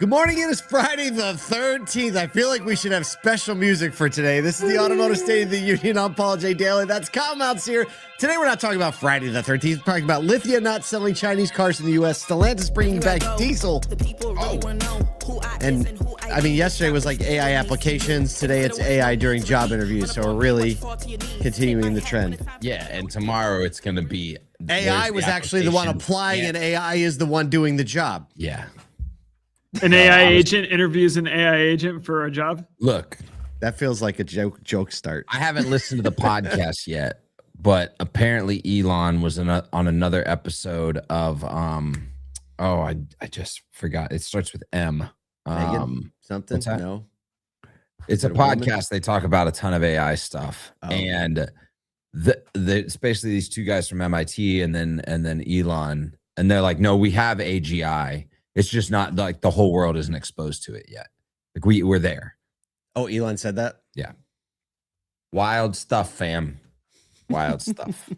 Good morning. It is Friday the 13th. I feel like we should have special music for today. This is the Automotive State of the Union. I'm Paul J. Daly. That's Kyle Mountsier. Today we're not talking about Friday the 13th. We're talking about Lithia not selling Chinese cars in the U.S. Stellantis bringing back diesel. And I mean, yesterday was like AI applications. Today it's AI during job interviews. So we're really continuing the trend. Yeah, and tomorrow it's going to be... AI was actually the one applying, and AI is the one doing the job. Yeah. An AI agent interviews an AI agent for a job. Look, that feels like a joke start. I haven't listened to the podcast yet, but apparently Elon was on another episode of I just forgot. It starts with M. Something? No. It's a podcast. They talk about a ton of AI stuff, and it's basically these two guys from MIT and then Elon, and they're like, no, we have AGI. It's just not like the whole world isn't exposed to it yet. Like we're there. Oh, Elon said that? Yeah. Wild stuff, fam. Wild stuff.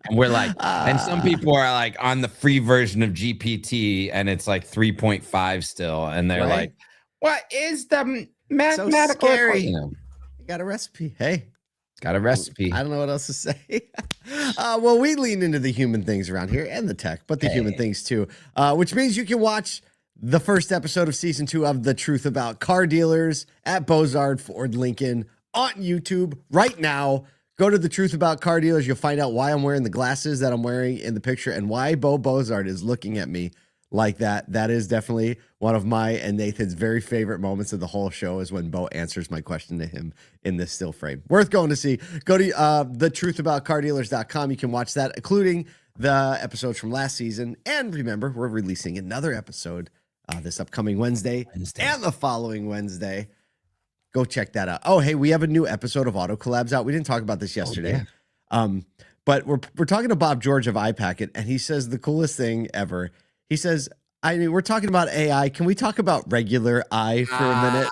And we're like, and some people are like on the free version of GPT and it's like 3.5 still. And they're like, what is the mathematical? So scary. You got a recipe. Hey. Got a recipe. I don't know what else to say. Well, we lean into the human things around here and the tech, but the human things too, which means you can watch the first episode of season 2 of The Truth About Car Dealers at Bozard Ford Lincoln on YouTube right now. Go to The Truth About Car Dealers. You'll find out why I'm wearing the glasses that I'm wearing in the picture and why Bo Bozard is looking at me like that. That is definitely one of my and Nathan's very favorite moments of the whole show is when Bo answers my question to him in this still frame. Worth going to see. Go to thetruthaboutcardealers.com. You can watch that, including the episodes from last season. And remember, we're releasing another episode this upcoming Wednesday and the following Wednesday. Go check that out. Oh, hey, we have a new episode of Auto Collabs out. We didn't talk about this yesterday. But we're talking to Bob George of iPacket, and he says the coolest thing ever. He says, I mean, we're talking about AI. Can we talk about regular eye for a minute?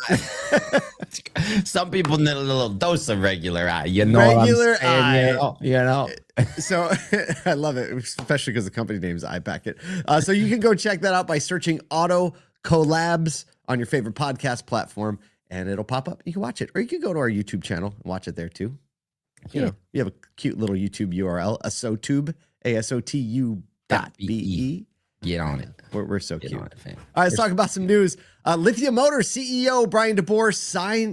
Some people need a little dose of regular eye. You know regular what I'm saying? eye. You know. So I love it, especially because the company name is iPacket. So you can go check that out by searching Auto Collabs on your favorite podcast platform, and it'll pop up. You can watch it, or you can go to our YouTube channel and watch it there too. You know, you have a cute little YouTube URL, asotube, ASOTU.be. Get on it. We're so cute. All right, let's talk about some news. Lithia Motors CEO Bryan DeBoer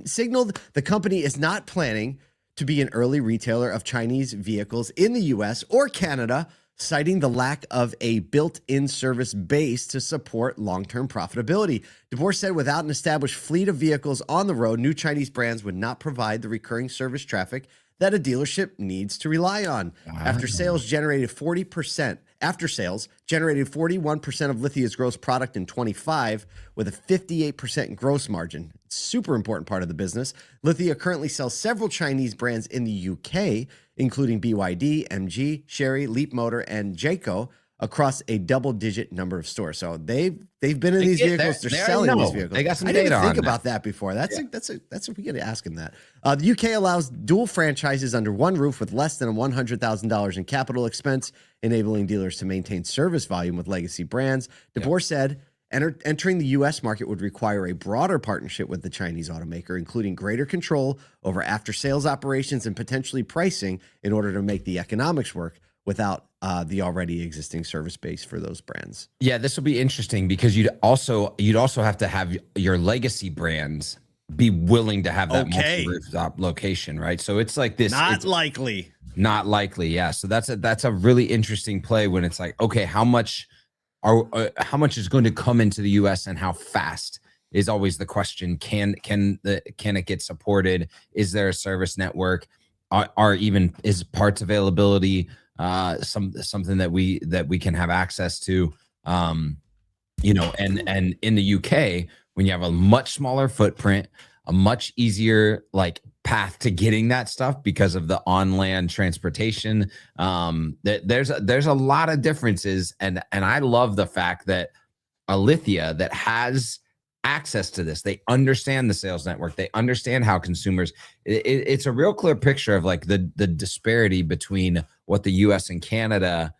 signaled the company is not planning to be an early retailer of Chinese vehicles in the U.S. or Canada, citing the lack of a built-in service base to support long-term profitability. DeBoer said without an established fleet of vehicles on the road, new Chinese brands would not provide the recurring service traffic that a dealership needs to rely on. After sales generated 41% of Lithia's gross product in 25, with a 58% gross margin. It's a super important part of the business. Lithia currently sells several Chinese brands in the UK, including BYD, MG, Chery, Leapmotor, and Jaecoo, across a double-digit number of stores. So they've been in these vehicles. They're selling these vehicles. They got some I data didn't think on about that before. That's we got to ask him that. The UK allows dual franchises under one roof with less than $100,000 in capital expense, enabling dealers to maintain service volume with legacy brands. DeBoer said entering the U.S. market would require a broader partnership with the Chinese automaker, including greater control over after-sales operations and potentially pricing in order to make the economics work without the already existing service base for those brands. Yeah, this will be interesting because you'd also have to have your legacy brands be willing to have that multi-rooftop location, right? So it's like this. Not likely. Yeah. So that's a really interesting play when it's like, okay, how much is going to come into the U.S. and how fast is always the question. Can it get supported? Is there a service network? Is parts availability something that we can have access to? And in the UK, when you have a much smaller footprint, a much easier path to getting that stuff because of the on-land transportation, there's a lot of differences, and I love the fact that a Lithia that has access to this, they understand the sales network, they understand how consumers. It's a real clear picture of the disparity between what the U.S. and Canada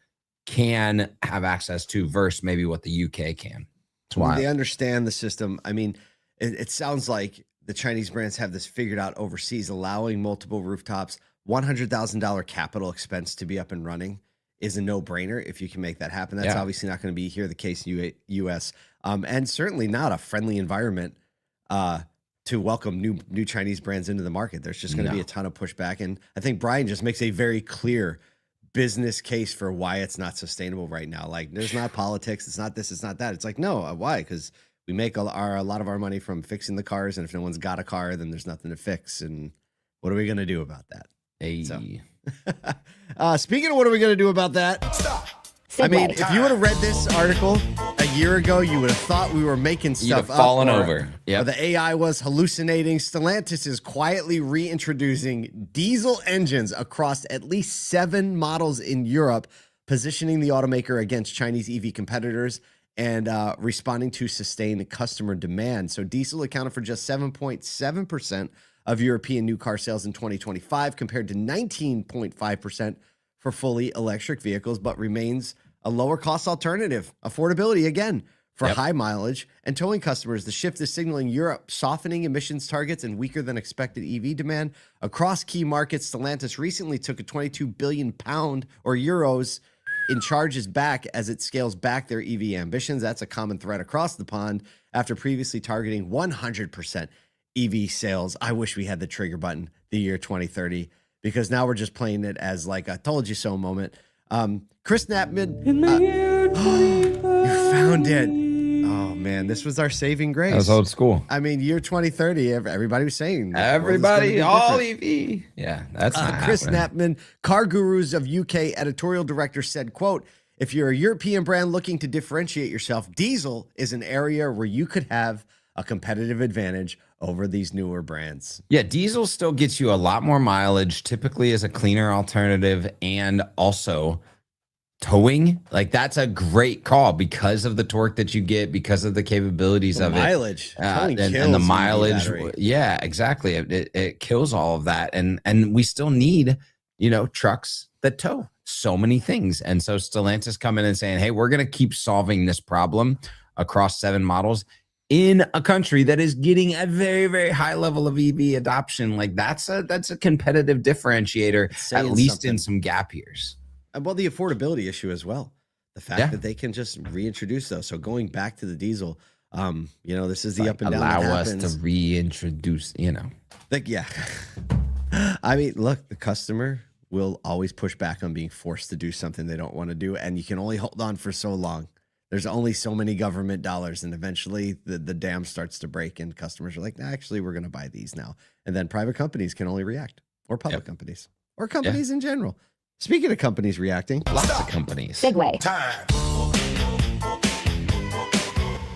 can have access to versus maybe what the UK can. They understand the system. I mean, it sounds like the Chinese brands have this figured out overseas, allowing multiple rooftops. $100,000 capital expense to be up and running is a no-brainer if you can make that happen. That's obviously not going to be here the case in U.S. And certainly not a friendly environment to welcome new Chinese brands into the market. There's just going to be a ton of pushback, and I think Bryan just makes a very clear business case for why it's not sustainable right now. Like, there's not politics, it's not this, it's not that. It's like, no, why? Because we make a lot of our money from fixing the cars, and if no one's got a car, then there's nothing to fix. And what are we going to do about that? Hey. So, speaking of what are we going to do about that? I mean, if you would have read this article a year ago, you would have thought we were making stuff up. Fallen over. Yeah. The AI was hallucinating. Stellantis is quietly reintroducing diesel engines across at least 7 models in Europe, positioning the automaker against Chinese EV competitors and responding to sustained customer demand. So diesel accounted for just 7.7% of European new car sales in 2025, compared to 19.5% for fully electric vehicles, but remains a lower cost alternative. Affordability, again, for high mileage and towing customers. The shift is signaling Europe softening emissions targets and weaker than expected EV demand. Across key markets, Stellantis recently took a 22 billion pound or euros in charges back as it scales back their EV ambitions. That's a common thread across the pond after previously targeting 100% EV sales. I wish we had the trigger button the year 2030, because now we're just playing it as like a told you so moment. Chris Knappman, you found it. Oh man, this was our saving grace. That was old school. I mean, year 2030, everybody was saying everybody, all EV. Yeah, that's not Chris happening. Knappman, Car Gurus of UK editorial director, said, quote, "If you're a European brand looking to differentiate yourself, diesel is an area where you could have a competitive advantage over these newer brands." Yeah, diesel still gets you a lot more mileage, typically as a cleaner alternative, and also towing. Like, that's a great call because of the torque that you get, because of the capabilities of mileage. it, and the mileage. Yeah, exactly. It kills all of that, and we still need, trucks that tow so many things. And so Stellantis coming in and saying, "Hey, we're going to keep solving this problem across 7 models." In a country that is getting a very, very high level of EV adoption, like that's a competitive differentiator, at least in some gap years. Well, the affordability issue as well. The fact that they can just reintroduce those. So going back to the diesel, this is the up and down. Allow us to reintroduce, Like, yeah. I mean, look, the customer will always push back on being forced to do something they don't want to do, and you can only hold on for so long. There's only so many government dollars, and eventually the dam starts to break, and customers are like, actually, we're going to buy these now. And then private companies can only react, or public companies, or companies in general. Speaking of companies reacting, lots of companies. Segue.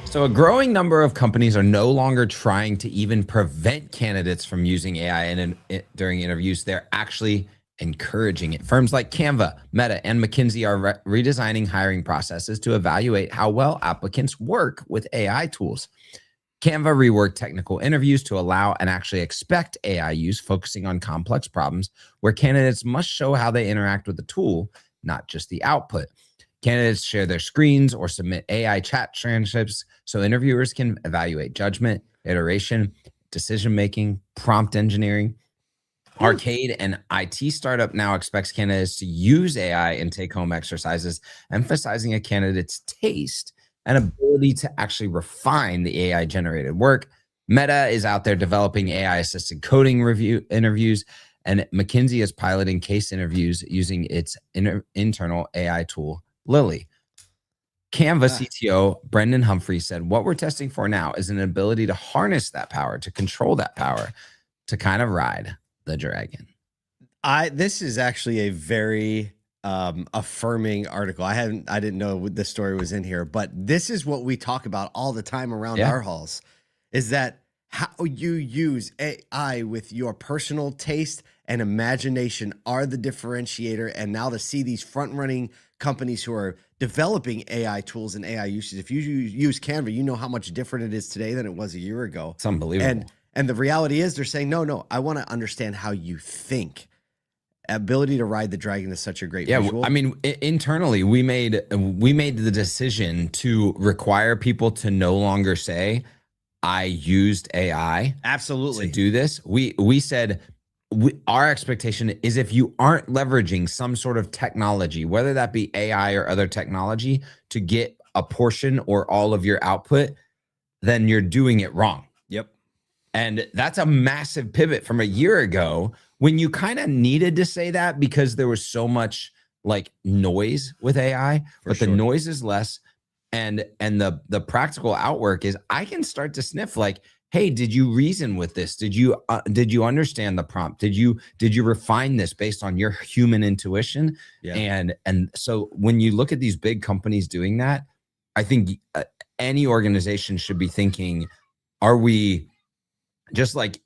So a growing number of companies are no longer trying to even prevent candidates from using AI during interviews. They're actually encouraging it. Firms like Canva, Meta, and McKinsey are redesigning hiring processes to evaluate how well applicants work with AI tools. Canva reworked technical interviews to allow and actually expect AI use, focusing on complex problems where candidates must show how they interact with the tool, not just the output. Candidates share their screens or submit AI chat transcripts so interviewers can evaluate judgment, iteration, decision-making, prompt engineering. Arcade, an IT startup, now expects candidates to use AI in take-home exercises, emphasizing a candidate's taste and ability to actually refine the AI-generated work. Meta is out there developing AI-assisted coding interviews, and McKinsey is piloting case interviews using its internal AI tool, Lily. Canva CTO Brendan Humphrey said, "What we're testing for now is an ability to harness that power, to control that power, to kind of ride the dragon." This is actually a very affirming article. I didn't know this story was in here, but this is what we talk about all the time around our halls, is that how you use AI with your personal taste and imagination are the differentiator. And now to see these front-running companies who are developing AI tools and AI uses, if you use Canva, you know how much different it is today than it was a year ago. It's unbelievable. And the reality is they're saying, no, I want to understand how you think. ability to ride the dragon is such a great Yeah, visual. I mean, internally, we made the decision to require people to no longer say, "I used AI Absolutely. to do this." We said our expectation is if you aren't leveraging some sort of technology, whether that be AI or other technology, to get a portion or all of your output, then you're doing it wrong. Yep. And that's a massive pivot from a year ago when you kind of needed to say that because there was so much like noise with AI, but the noise is less. And the practical outwork is I can start to sniff like, hey, did you reason with this? Did you understand the prompt? Did you refine this based on your human intuition? Yeah. And so when you look at these big companies doing that, I think any organization should be thinking, are we just like,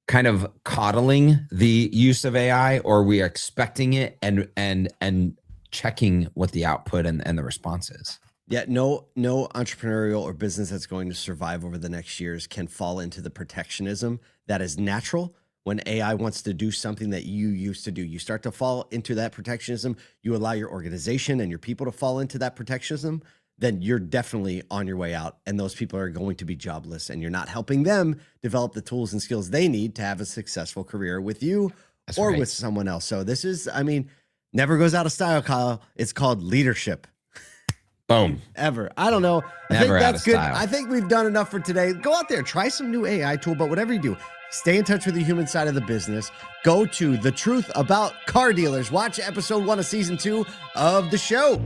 kind of coddling the use of AI, or are we expecting it and checking what the output and the response is? Yeah, no entrepreneurial or business that's going to survive over the next years can fall into the protectionism that is natural when AI wants to do something that you used to do. You start to fall into that protectionism, you allow your organization and your people to fall into that protectionism, then you're definitely on your way out, and those people are going to be jobless, and you're not helping them develop the tools and skills they need to have a successful career with you with someone else. So this is, I mean, never goes out of style, Kyle. It's called leadership. Boom. Ever. I don't know. I Never think that's good. style. I think we've done enough for today. Go out there, try some new AI tool, but whatever you do, stay in touch with the human side of the business. Go to The Truth About Car Dealers. Watch episode 1 of season 2 of the show.